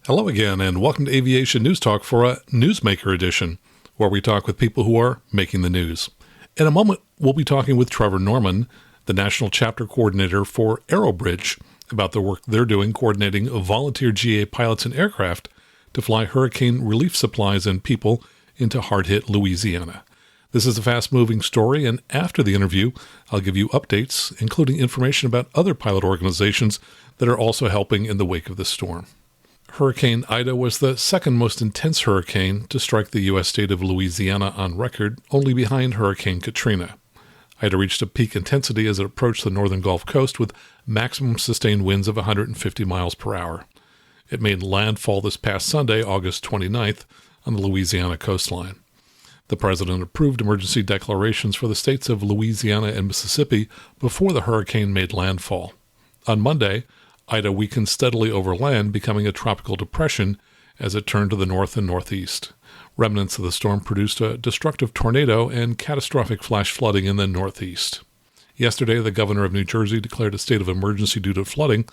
Hello again, and welcome to Aviation News Talk for a Newsmaker edition, where we talk with people who are making the news. In a moment, we'll be talking with Trevor Norman, the National Chapter Coordinator for Aerobridge, about the work they're doing coordinating volunteer GA pilots and aircraft to fly hurricane relief supplies and people into hard-hit Louisiana. This is a fast-moving story, and after the interview, I'll give you updates, including information about other pilot organizations that are also helping in the wake of the storm. Hurricane Ida was the second most intense hurricane to strike the U.S. state of Louisiana on record, only behind Hurricane Katrina. Ida reached a peak intensity as it approached the northern Gulf Coast with maximum sustained winds of 150 miles per hour. It made landfall this past Sunday, August 29th, on the Louisiana coastline. The president approved emergency declarations for the states of Louisiana and Mississippi before the hurricane made landfall. On Monday, Ida weakened steadily over land, becoming a tropical depression as it turned to the north and northeast. Remnants of the storm produced a destructive tornado and catastrophic flash flooding in the northeast. Yesterday, the governor of New Jersey declared a state of emergency due to flooding,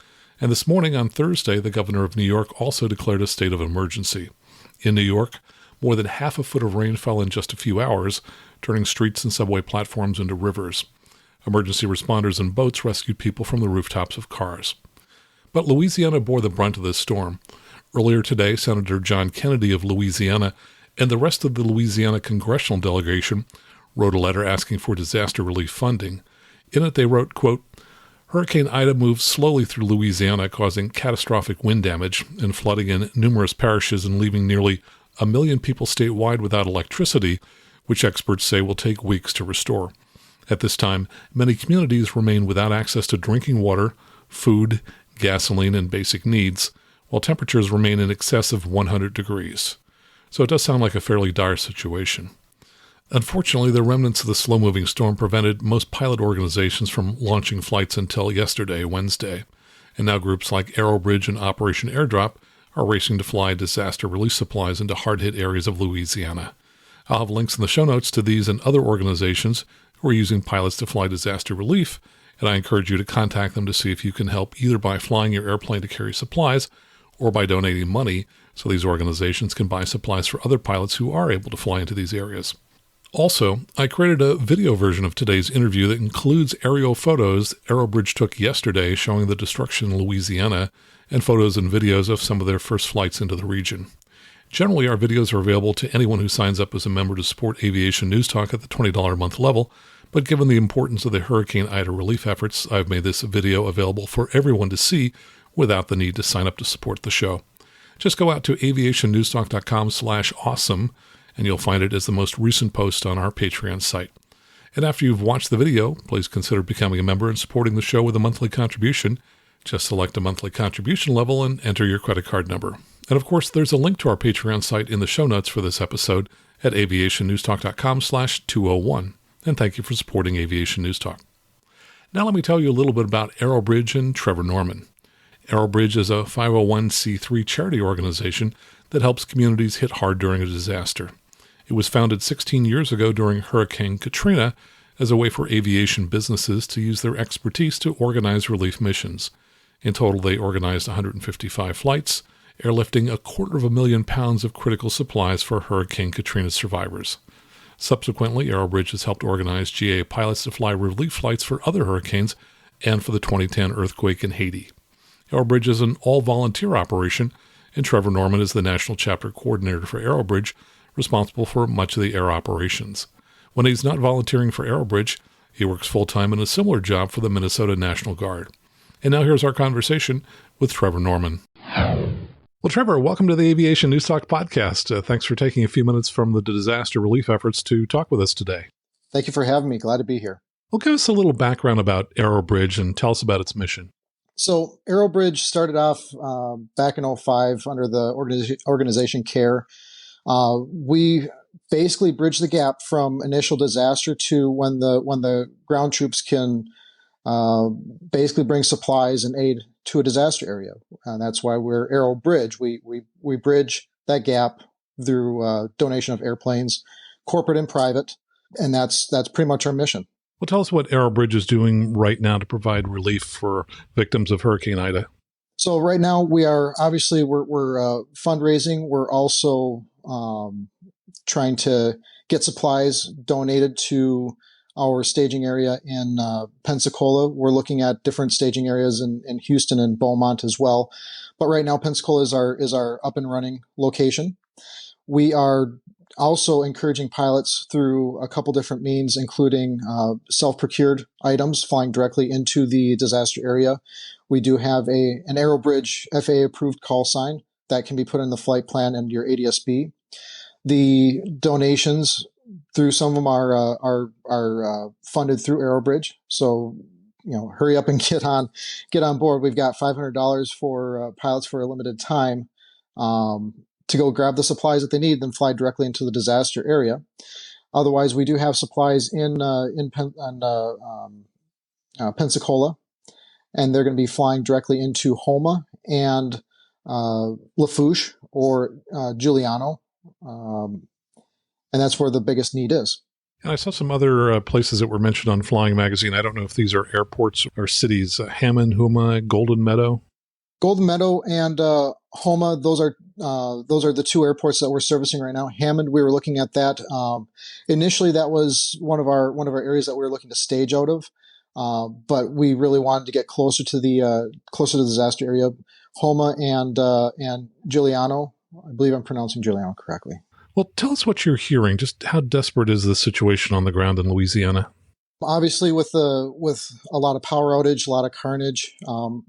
and this morning on Thursday, the governor of New York also declared a state of emergency. In New York, more than half a foot of rain fell in just a few hours, turning streets and subway platforms into rivers. Emergency responders and boats rescued people from the rooftops of cars. But Louisiana bore the brunt of this storm. Earlier today, Senator John Kennedy of Louisiana and the rest of the Louisiana congressional delegation wrote a letter asking for disaster relief funding. In it, they wrote, quote, "Hurricane Ida moved slowly through Louisiana, causing catastrophic wind damage and flooding in numerous parishes and leaving nearly 1 million people statewide without electricity, which experts say will take weeks to restore. At this time, many communities remain without access to drinking water, food, gasoline, and basic needs, while temperatures remain in excess of 100 degrees. So it does sound like a fairly dire situation. Unfortunately, the remnants of the slow-moving storm prevented most pilot organizations from launching flights until yesterday, Wednesday, and now groups like Aerobridge and Operation Airdrop are racing to fly disaster relief supplies into hard-hit areas of Louisiana. I'll have links in the show notes to these and other organizations who are using pilots to fly disaster relief, and I encourage you to contact them to see if you can help either by flying your airplane to carry supplies or by donating money so these organizations can buy supplies for other pilots who are able to fly into these areas. Also, I created a video version of today's interview that includes aerial photos Aerobridge took yesterday showing the destruction in Louisiana and photos and videos of some of their first flights into the region. Generally, our videos are available to anyone who signs up as a member to support Aviation News Talk at the $20 a month level, but given the importance of the Hurricane Ida relief efforts, I've made this video available for everyone to see without the need to sign up to support the show. Just go out to aviationnewstalk.com/awesome, and you'll find it as the most recent post on our Patreon site. And after you've watched the video, please consider becoming a member and supporting the show with a monthly contribution. Just select a monthly contribution level and enter your credit card number. And of course, there's a link to our Patreon site in the show notes for this episode at aviationnewstalk.com/201. And thank you for supporting Aviation News Talk. Now let me tell you a little bit about Aerobridge and Trevor Norman. Aerobridge is a 501c3 charity organization that helps communities hit hard during a disaster. It was founded 16 years ago during Hurricane Katrina as a way for aviation businesses to use their expertise to organize relief missions. In total, they organized 155 flights, airlifting 250,000 pounds of critical supplies for Hurricane Katrina survivors. Subsequently, Aerobridge has helped organize GA pilots to fly relief flights for other hurricanes and for the 2010 earthquake in Haiti. Aerobridge is an all-volunteer operation, and Trevor Norman is the National Chapter Coordinator for Aerobridge, responsible for much of the air operations. When he's not volunteering for Aerobridge, he works full-time in a similar job for the Minnesota National Guard. And now here's our conversation with Trevor Norman. Well, Trevor, welcome to the Aviation News Talk podcast. Thanks for taking a few minutes from the disaster relief efforts to talk with us today. Thank you for having me. Glad to be here. Well, give us a little background about Aerobridge and tell us about its mission. So Aerobridge started off back in 2005 under the organization CARE. We basically bridge the gap from initial disaster to when the ground troops can basically bring supplies and aid to a disaster area. And that's why we're Aerobridge. We bridge that gap through donation of airplanes, corporate and private, and that's pretty much our mission. Well, tell us what Aerobridge is doing right now to provide relief for victims of Hurricane Ida. So right now we are obviously we're fundraising. We're also trying to get supplies donated to our staging area in Pensacola. We're looking at different staging areas in Houston and Beaumont as well. But right now, Pensacola is our up and running location. We are also encouraging pilots through a couple different means, including self-procured items flying directly into the disaster area. We do have an Aerobridge FAA-approved call sign that can be put in the flight plan and your ADSB. The donations through some of them are funded through Aerobridge. So, hurry up and get on board. We've got $500 for pilots for a limited time to go grab the supplies that they need, then fly directly into the disaster area. Otherwise, we do have supplies in Pensacola, and they're going to be flying directly into Homa and Lafourche or Giuliano. And that's where the biggest need is. And I saw some other places that were mentioned on Flying Magazine. I don't know if these are airports or cities. Hammond, Homa, Golden Meadow. Golden Meadow and Homa, those are the two airports that we're servicing right now. Hammond, we were looking at that. Initially, that was one of our areas that we were looking to stage out of, but we really wanted to get closer to the disaster area. Homa and Giuliano. I believe I'm pronouncing Giuliano correctly. Well, tell us what you're hearing. Just how desperate is the situation on the ground in Louisiana? Obviously, with a lot of power outage, a lot of carnage,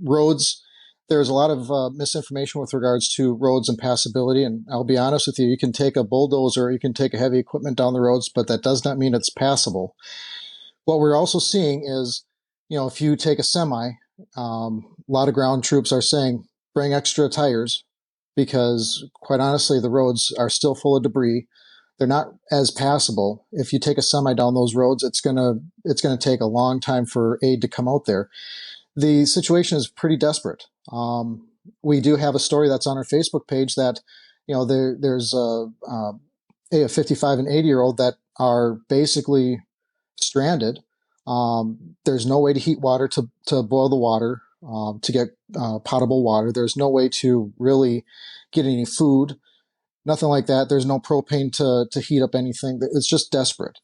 roads. There's a lot of misinformation with regards to roads and passability. And I'll be honest with you, you can take a bulldozer, you can take a heavy equipment down the roads, but that does not mean it's passable. What we're also seeing is, if you take a semi, a lot of ground troops are saying, bring extra tires, because quite honestly, the roads are still full of debris. They're not as passable. If you take a semi down those roads, it's gonna take a long time for aid to come out there. The situation is pretty desperate. We do have a story that's on our Facebook page that, there's a 55 and 80-year-old that are basically stranded. There's no way to heat water, to boil the water, to get potable water. There's no way to really get any food, nothing like that. There's no propane to heat up anything. It's just desperate.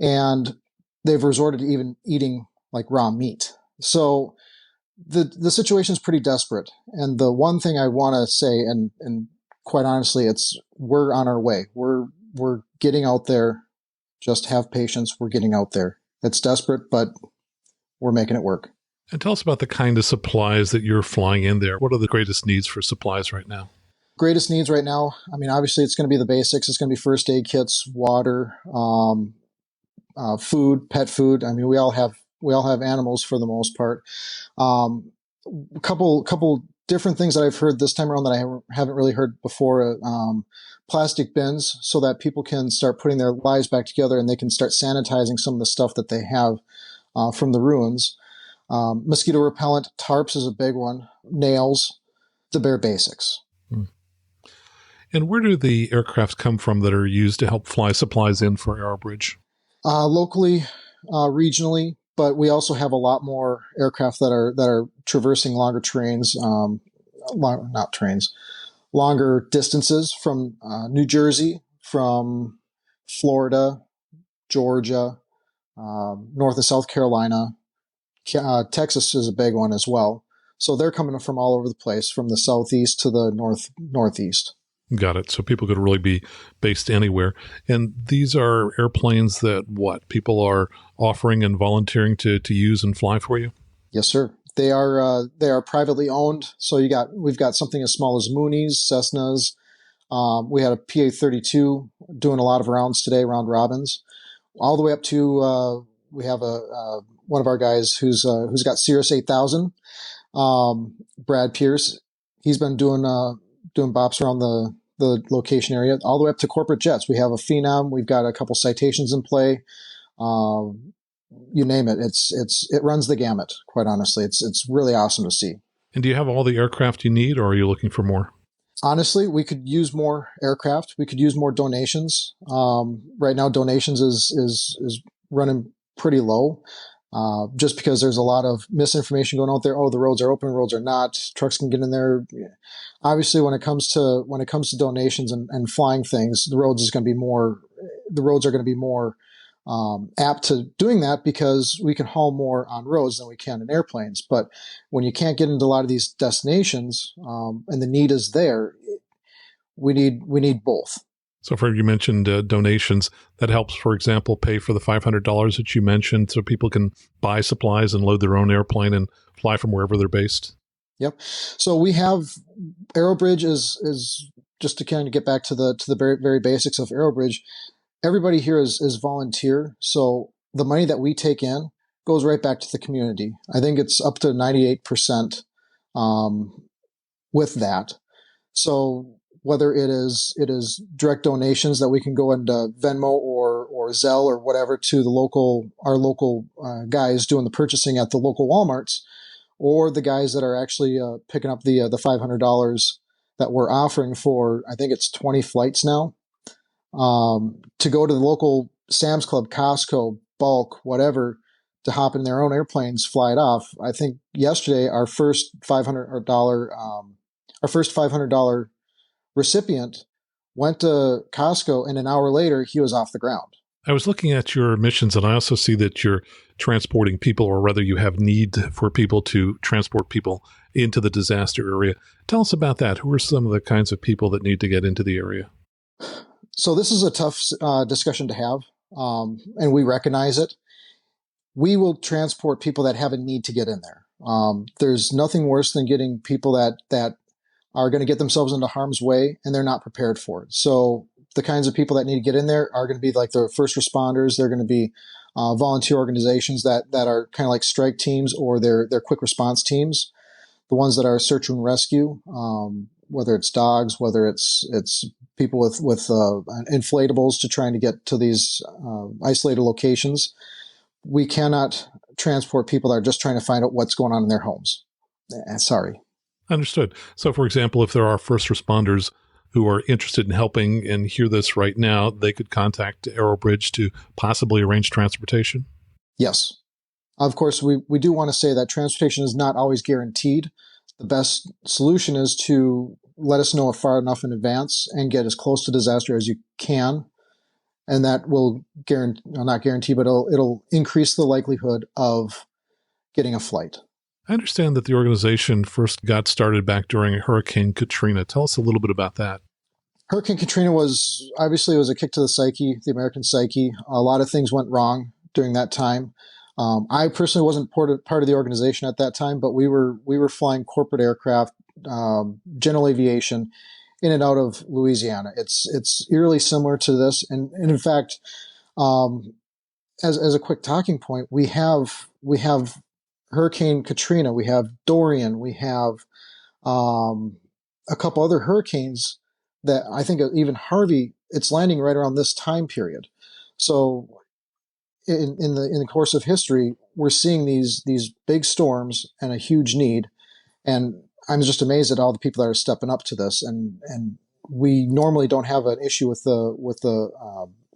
And they've resorted to even eating like raw meat. So the situation is pretty desperate. And the one thing I want to say, and quite honestly, we're on our way. We're getting out there. Just have patience. We're getting out there. It's desperate, but we're making it work. And tell us about the kind of supplies that you're flying in there. What are the greatest needs for supplies right now? Greatest needs right now, I mean, obviously it's going to be the basics. It's going to be first aid kits, water, food, pet food. I mean, we all have animals for the most part. A couple different things that I've heard this time around that I haven't really heard before. Plastic bins, so that people can start putting their lives back together and they can start sanitizing some of the stuff that they have from the ruins. Mosquito repellent, tarps is a big one. Nails, the bare basics. And where do the aircraft come from that are used to help fly supplies in for Aerobridge? Locally, regionally, but we also have a lot more aircraft that are traversing longer longer distances from New Jersey, from Florida, Georgia, north of South Carolina. Texas is a big one as well. So they're coming from all over the place, from the southeast to the northeast. Got it. So people could really be based anywhere. And these are airplanes that people are offering and volunteering to use and fly for you? Yes, sir. They are privately owned. So we've got something as small as Moonies, Cessnas. We had a PA-32 doing a lot of rounds today, round robins, all the way up to we have one of our guys who's got Cirrus 8000, Brad Pierce. He's been doing bops around the location area, all the way up to corporate jets. We have a Phenom. We've got a couple citations in play. You name it. It runs the gamut. Quite honestly, it's really awesome to see. And do you have all the aircraft you need, or are you looking for more? Honestly, we could use more aircraft. We could use more donations. Right now, donations is running pretty low. just because there's a lot of misinformation going out there. Oh, the roads are open, roads are not. Trucks can get in there. Obviously, when it comes to donations and flying things, the roads are going to be more apt to doing that because we can haul more on roads than we can in airplanes. But when you can't get into a lot of these destinations and the need is there, we need both. So, you mentioned donations. That helps, for example, pay for the $500 that you mentioned so people can buy supplies and load their own airplane and fly from wherever they're based. Yep. So we have Aerobridge is just to kind of get back to the very, very basics of Aerobridge. Everybody here is volunteer. So the money that we take in goes right back to the community. I think it's up to 98% with that. So whether it is direct donations that we can go into Venmo or Zelle or whatever to our local guys doing the purchasing at the local Walmarts, or the guys that are actually picking up the $500 that we're offering for, I think it's 20 flights now, to go to the local Sam's Club, Costco, Bulk, whatever, to hop in their own airplanes, fly it off. I think yesterday our first $500 recipient went to Costco, and an hour later he was off the ground. I was looking at your missions, and I also see that you're transporting people, or rather you have need for people to transport people into the disaster area. Tell us about that. Who are some of the kinds of people that need to get into the area? So this is a tough discussion to have, and we recognize it. We will transport people that have a need to get in there. There's nothing worse than getting people that are going to get themselves into harm's way and they're not prepared for it. So the kinds of people that need to get in there are going to be like the first responders. They're going to be volunteer organizations that are kind of like strike teams or they're quick response teams. The ones that are search and rescue, whether it's dogs, whether it's people with inflatables to trying to get to these isolated locations. We cannot transport people that are just trying to find out what's going on in their homes. Sorry. Understood. So, for example, if there are first responders who are interested in helping and hear this right now, they could contact Aerobridge to possibly arrange transportation? Yes. Of course, we do want to say that transportation is not always guaranteed. The best solution is to let us know far enough in advance and get as close to disaster as you can. And that will not guarantee, but it'll increase the likelihood of getting a flight. I understand that the organization first got started back during Hurricane Katrina. Tell us a little bit about that. Hurricane Katrina was a kick to the psyche, the American psyche. A lot of things went wrong during that time. I personally wasn't part of the organization at that time, but we were flying corporate aircraft, general aviation, in and out of Louisiana. It's eerily similar to this, and in fact, as a quick talking point, we have Hurricane Katrina, we have Dorian, we have a couple other hurricanes that I think even Harvey. It's landing right around this time period, so. In the course of history, we're seeing these big storms and a huge need, and I'm just amazed at all the people that are stepping up to this. And we normally don't have an issue with the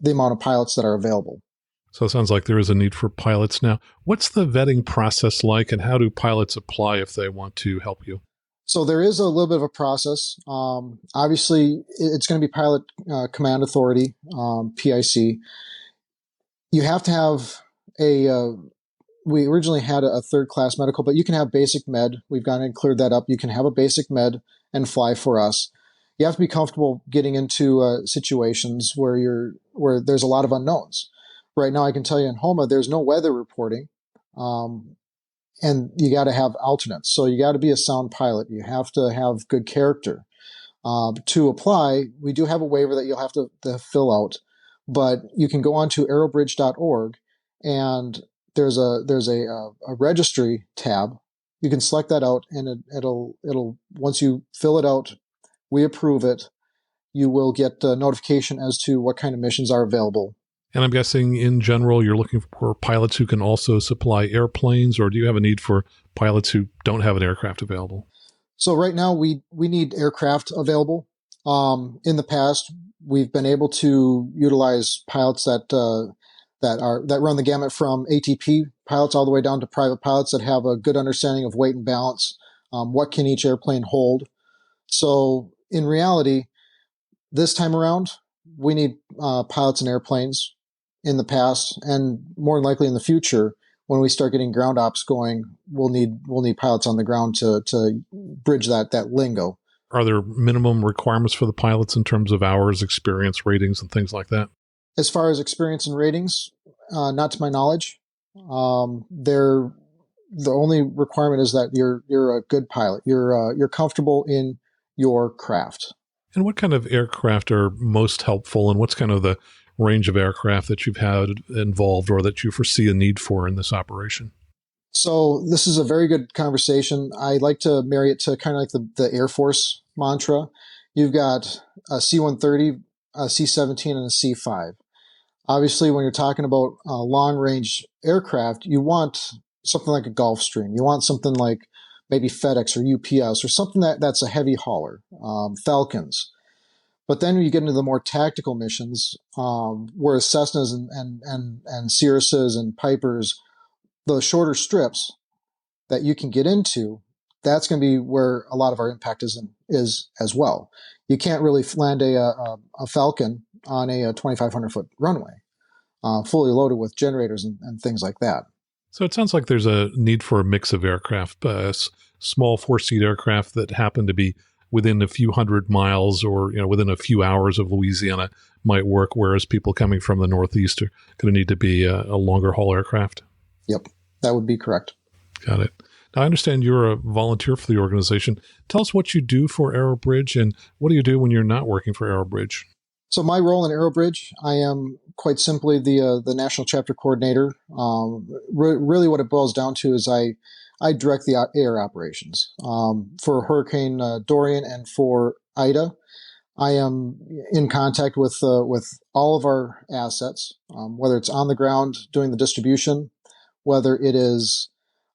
amount of pilots that are available. So it sounds like there is a need for pilots now. What's the vetting process like, and how do pilots apply if they want to help you? So there is a little bit of a process. Obviously, it's going to be Pilot Command Authority, PIC. You have to have we originally had a third class medical, but you can have basic med. We've gone and cleared that up. You can have a basic med and fly for us. You have to be comfortable getting into situations where there's a lot of unknowns. Right now, I can tell you in Homa, there's no weather reporting, and you got to have alternates. So you got to be a sound pilot. You have to have good character. To apply, we do have a waiver that you'll have to fill out. But you can go on to aerobridge.org, and there's a registry tab. You can select that out, and it'll once you fill it out, we approve it. You will get a notification as to what kind of missions are available. And I'm guessing, in general, you're looking for pilots who can also supply airplanes, or do you have a need for pilots who don't have an aircraft available? So right now, we need aircraft available. In the past, we've been able to utilize pilots that that run the gamut from ATP pilots all the way down to private pilots that have a good understanding of weight and balance. What can each airplane hold? So in reality, this time around, we need pilots and airplanes. In the past, and more than likely in the future, when we start getting ground ops going, we'll need pilots on the ground to bridge that lingo. Are there minimum requirements for the pilots in terms of hours, experience, ratings, and things like that? As far as experience and ratings, not to my knowledge. The only requirement is that you're a good pilot. You're comfortable in your craft. And what kind of aircraft are most helpful, and what's kind of the range of aircraft that you've had involved or that you foresee a need for in this operation? So this is a very good conversation. I like to marry it to kind of like the Air Force mantra. You've got a C-130, a C-17, and a C-5. Obviously, when you're talking about long-range aircraft, you want something like a Gulfstream. You want something like maybe FedEx or UPS or something that's a heavy hauler, Falcons. But then when you get into the more tactical missions, where Cessnas and Cirruses and Pipers, the shorter strips that you can get into, that's going to be where a lot of our impact is as well. You can't really land a Falcon on a 2,500-foot runway, fully loaded with generators and things like that. So it sounds like there's a need for a mix of aircraft, small four-seat aircraft that happen to be within a few hundred miles or within a few hours of Louisiana might work, whereas people coming from the Northeast are going to need to be a longer haul aircraft. Yep, that would be correct. Got it. Now, I understand you're a volunteer for the organization. Tell us what you do for Aerobridge, and what do you do when you're not working for Aerobridge? So my role in Aerobridge, I am quite simply the national chapter coordinator. Really what it boils down to is I direct the air operations. For Hurricane Dorian and for Ida, I am in contact with all of our assets, whether it's on the ground doing the distribution, whether it is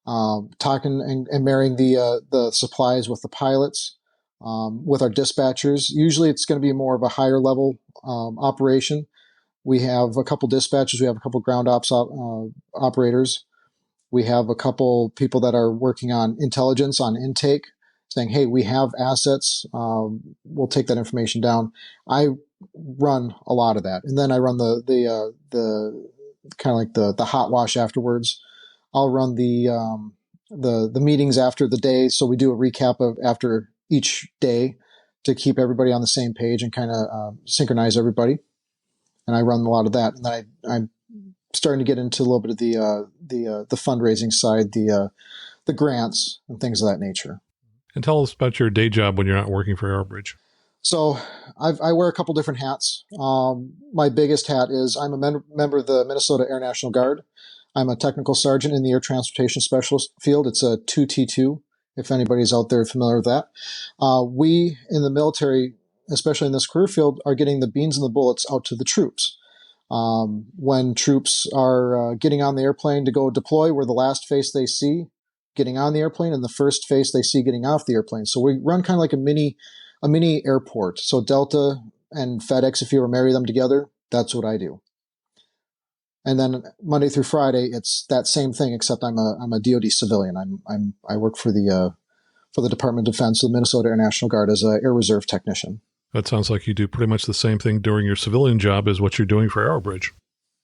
talking and marrying the supplies with the pilots, with our dispatchers. Usually it's going to be more of a higher level operation. We have a couple dispatchers, we have a couple ground ops operators. We have a couple people that are working on intelligence, on intake, saying, hey, we have assets. We'll take that information down. I run a lot of that. And then I run the kind of like the hot wash afterwards. I'll run the meetings after the day. So we do a recap of after each day to keep everybody on the same page and kind of synchronize everybody. And I run a lot of that. And then I'm starting to get into a little bit of the fundraising side, the grants and things of that nature. And tell us about your day job when you're not working for Aerobridge. So I wear a couple different hats. My biggest hat is I'm a member of the Minnesota Air National Guard. I'm a technical sergeant in the Air Transportation Specialist field. It's a 2T2, if anybody's out there familiar with that. We in the military, especially in this career field, are getting the beans and the bullets out to the troops. When troops are getting on the airplane to go deploy, we're the last face they see getting on the airplane and the first face they see getting off the airplane. So we run kind of like a mini airport. So Delta and FedEx, if you were to marry them together, that's what I do. And then Monday through Friday, it's that same thing, except I'm a DoD civilian. I work for the Department of Defense, the Minnesota Air National Guard, as an Air Reserve technician. That sounds like you do pretty much the same thing during your civilian job as what you're doing for Aerobridge.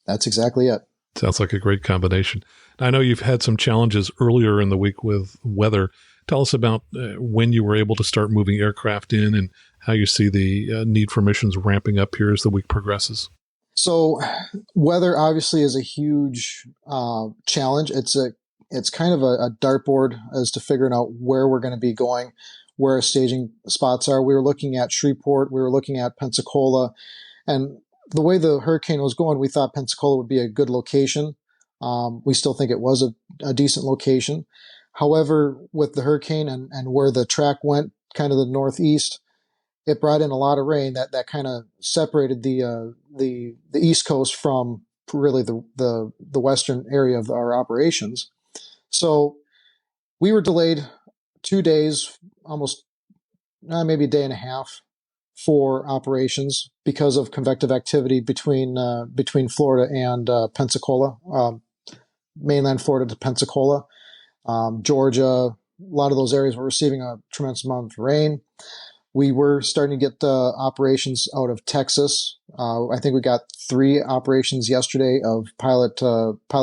That's exactly it. Sounds like a great combination. I know you've had some challenges earlier in the week with weather. Tell us about when you were able to start moving aircraft in and how you see the need for missions ramping up here as the week progresses. So weather obviously is a huge challenge. It's kind of a dartboard as to figuring out where we're going to be going, where our staging spots are. We were looking at Shreveport. We were looking at Pensacola. And the way the hurricane was going, we thought Pensacola would be a good location. We still think it was a decent location. However, with the hurricane and where the track went, kind of the northeast, it brought in a lot of rain that kind of separated the East Coast from really the western area of our operations. So we were delayed 2 days, almost maybe a day and a half for operations because of convective activity between Florida and Pensacola, mainland Florida to Pensacola, Georgia. A lot of those areas were receiving a tremendous amount of rain. We were starting to get operations out of Texas. I think we got 3 operations yesterday of pilot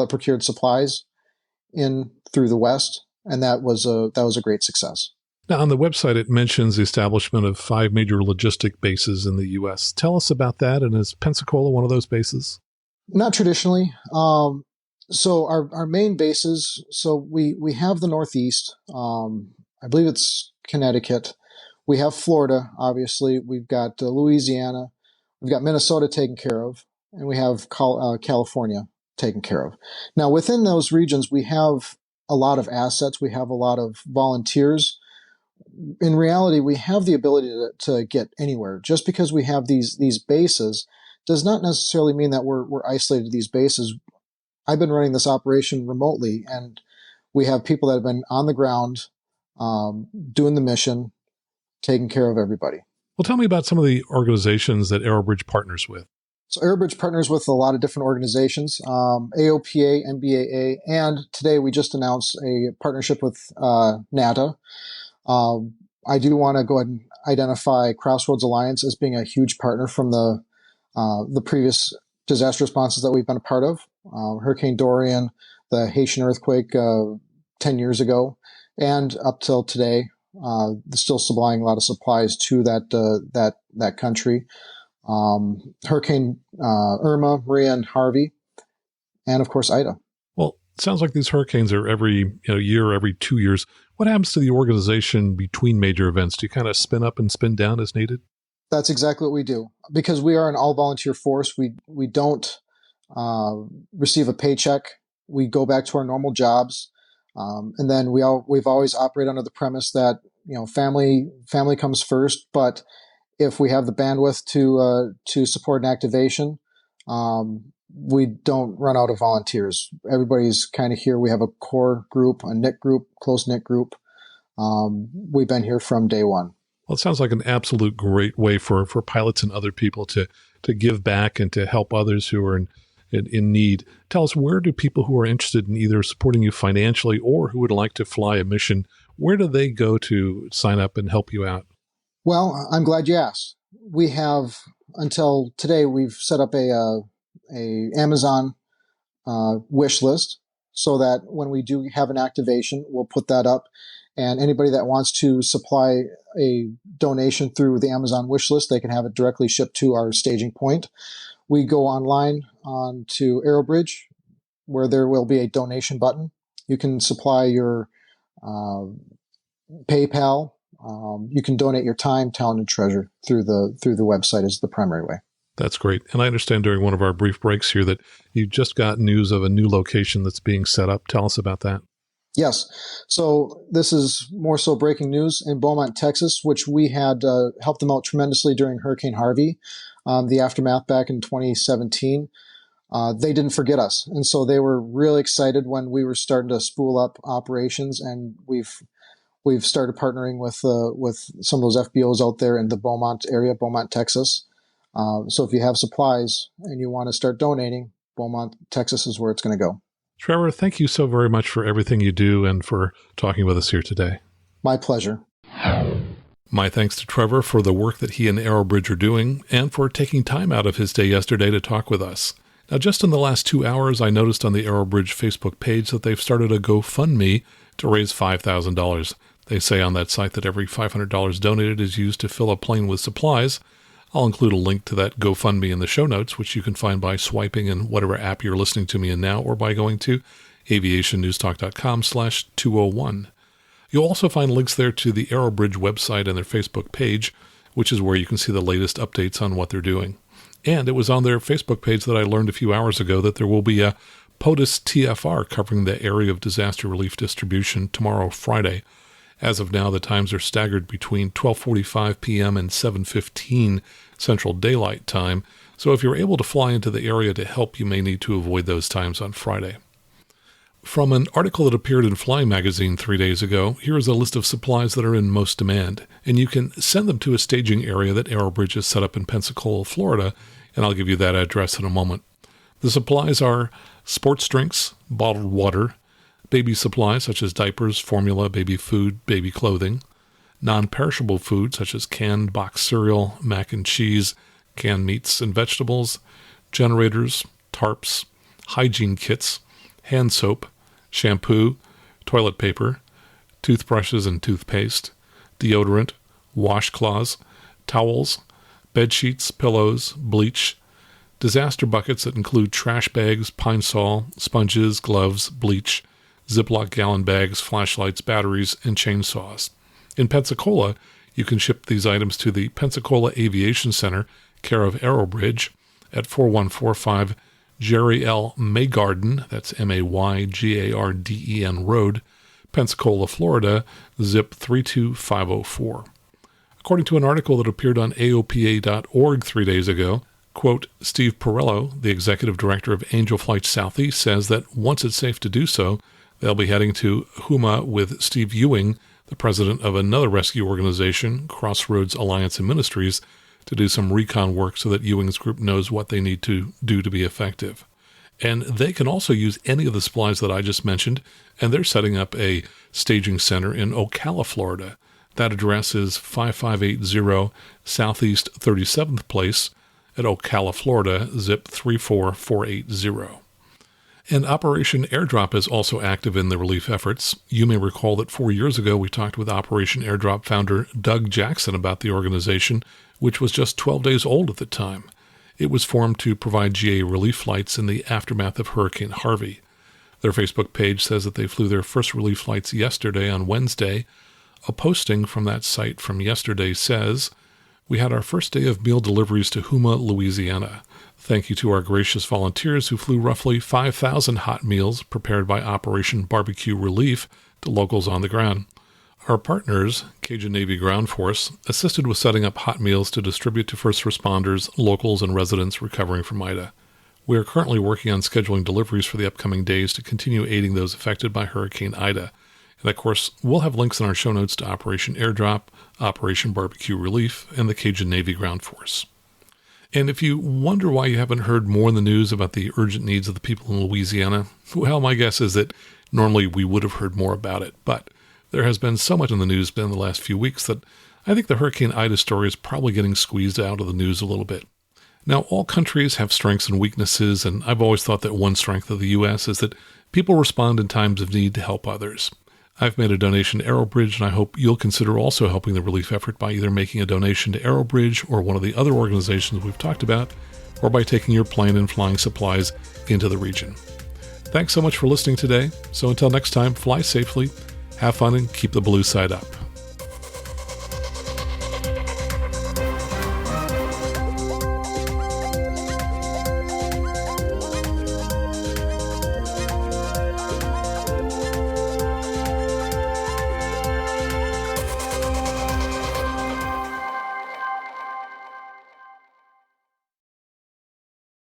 procured supplies in through the West, and that was a great success. Now, on the website, it mentions the establishment of 5 major logistic bases in the U.S. Tell us about that, and is Pensacola one of those bases? Not traditionally. So our main bases, so we have the Northeast. I believe it's Connecticut. We have Florida, obviously. We've got Louisiana. We've got Minnesota taken care of. And we have California taken care of. Now, within those regions, we have a lot of assets. We have a lot of volunteers. In reality, we have the ability to get anywhere. Just because we have these bases does not necessarily mean that we're isolated to these bases. I've been running this operation remotely, and we have people that have been on the ground doing the mission, taking care of everybody. Well, tell me about some of the organizations that Aerobridge partners with. So Aerobridge partners with a lot of different organizations, AOPA, NBAA, and today we just announced a partnership with NATA. I do want to go ahead and identify Crossroads Alliance as being a huge partner from the previous disaster responses that we've been a part of. Hurricane Dorian, the Haitian earthquake 10 years ago, and up till today, still supplying a lot of supplies to that country. Hurricane Irma, Maria, and Harvey, and of course Ida. Well, it sounds like these hurricanes are every year, every 2 years. What happens to the organization between major events? Do you kind of spin up and spin down as needed? That's exactly what we do. Because we are an all-volunteer force, we don't receive a paycheck. We go back to our normal jobs, and then we've always operated under the premise that family comes first. But if we have the bandwidth to support an activation, we don't run out of volunteers. Everybody's kind of here. We have a core group, a knit group, close-knit group. We've been here from day one. Well, it sounds like an absolute great way for pilots and other people to give back and to help others who are in need. Tell us, where do people who are interested in either supporting you financially or who would like to fly a mission, where do they go to sign up and help you out? Well, I'm glad you asked. We have, until today, we've set up a Amazon wish list so that when we do have an activation, we'll put that up. And anybody that wants to supply a donation through the Amazon wish list, they can have it directly shipped to our staging point. We go online onto Aerobridge, where there will be a donation button. You can supply your PayPal. You can donate your time, talent, and treasure through the website is the primary way. That's great. And I understand during one of our brief breaks here that you just got news of a new location that's being set up. Tell us about that. Yes. So this is more so breaking news in Beaumont, Texas, which we had helped them out tremendously during Hurricane Harvey, the aftermath back in 2017. They didn't forget us. And so they were really excited when we were starting to spool up operations, and we've started partnering with some of those FBOs out there in the Beaumont area, Beaumont, Texas. So if you have supplies and you want to start donating, Beaumont, Texas is where it's going to go. Trevor, thank you so very much for everything you do and for talking with us here today. My pleasure. My thanks to Trevor for the work that he and Aerobridge are doing and for taking time out of his day yesterday to talk with us. Now, just in the last 2 hours, I noticed on the Aerobridge Facebook page that they've started a GoFundMe to raise $5,000. They say on that site that every $500 donated is used to fill a plane with supplies. I'll include a link to that GoFundMe in the show notes, which you can find by swiping in whatever app you're listening to me in now or by going to aviationnewstalk.com/201. You'll also find links there to the Aerobridge website and their Facebook page, which is where you can see the latest updates on what they're doing. And it was on their Facebook page that I learned a few hours ago that there will be a POTUS TFR covering the area of disaster relief distribution tomorrow, Friday. As of now, the times are staggered between 12:45 p.m. and 7:15 Central Daylight Time, so if you're able to fly into the area to help, you may need to avoid those times on Friday. From an article that appeared in Flying Magazine 3 days ago, here is a list of supplies that are in most demand, and you can send them to a staging area that Aerobridge has set up in Pensacola, Florida, and I'll give you that address in a moment. The supplies are sports drinks, bottled water, baby supplies such as diapers, formula, baby food, baby clothing, non-perishable food such as canned box cereal, mac and cheese, canned meats and vegetables, generators, tarps, hygiene kits, hand soap, shampoo, toilet paper, toothbrushes and toothpaste, deodorant, washcloths, towels, bed sheets, pillows, bleach, disaster buckets that include trash bags, Pine Sol, sponges, gloves, bleach, Ziploc gallon bags, flashlights, batteries, and chainsaws. In Pensacola, you can ship these items to the Pensacola Aviation Center, care of Aerobridge, at 4145 Jerry L. Maygarden, that's Maygarden Road, Pensacola, Florida, zip 32504. According to an article that appeared on AOPA.org 3 days ago, quote, Steve Perello, the executive director of Angel Flight Southeast, says that once it's safe to do so, they'll be heading to Houma with Steve Ewing, the president of another rescue organization, Crossroads Alliance and Ministries, to do some recon work so that Ewing's group knows what they need to do to be effective. And they can also use any of the supplies that I just mentioned, and they're setting up a staging center in Ocala, Florida. That address is 5580 Southeast 37th Place at Ocala, Florida, zip 34480. And Operation Airdrop is also active in the relief efforts. You may recall that 4 years ago we talked with Operation Airdrop founder Doug Jackson about the organization, which was just 12 days old at the time. It was formed to provide GA relief flights in the aftermath of Hurricane Harvey. Their Facebook page says that they flew their first relief flights yesterday on Wednesday. A posting from that site from yesterday says, "We had our first day of meal deliveries to Houma, Louisiana. Thank you to our gracious volunteers who flew roughly 5,000 hot meals prepared by Operation Barbecue Relief to locals on the ground. Our partners, Cajun Navy Ground Force, assisted with setting up hot meals to distribute to first responders, locals, and residents recovering from Ida. We are currently working on scheduling deliveries for the upcoming days to continue aiding those affected by Hurricane Ida. And of course, we'll have links in our show notes to Operation Airdrop, Operation Barbecue Relief, and the Cajun Navy Ground Force." And if you wonder why you haven't heard more in the news about the urgent needs of the people in Louisiana, well, my guess is that normally we would have heard more about it. But there has been so much in the news in the last few weeks that I think the Hurricane Ida story is probably getting squeezed out of the news a little bit. Now, all countries have strengths and weaknesses, and I've always thought that one strength of the U.S. is that people respond in times of need to help others. I've made a donation to Aerobridge, and I hope you'll consider also helping the relief effort by either making a donation to Aerobridge or one of the other organizations we've talked about, or by taking your plane and flying supplies into the region. Thanks so much for listening today. So until next time, fly safely, have fun, and keep the blue side up.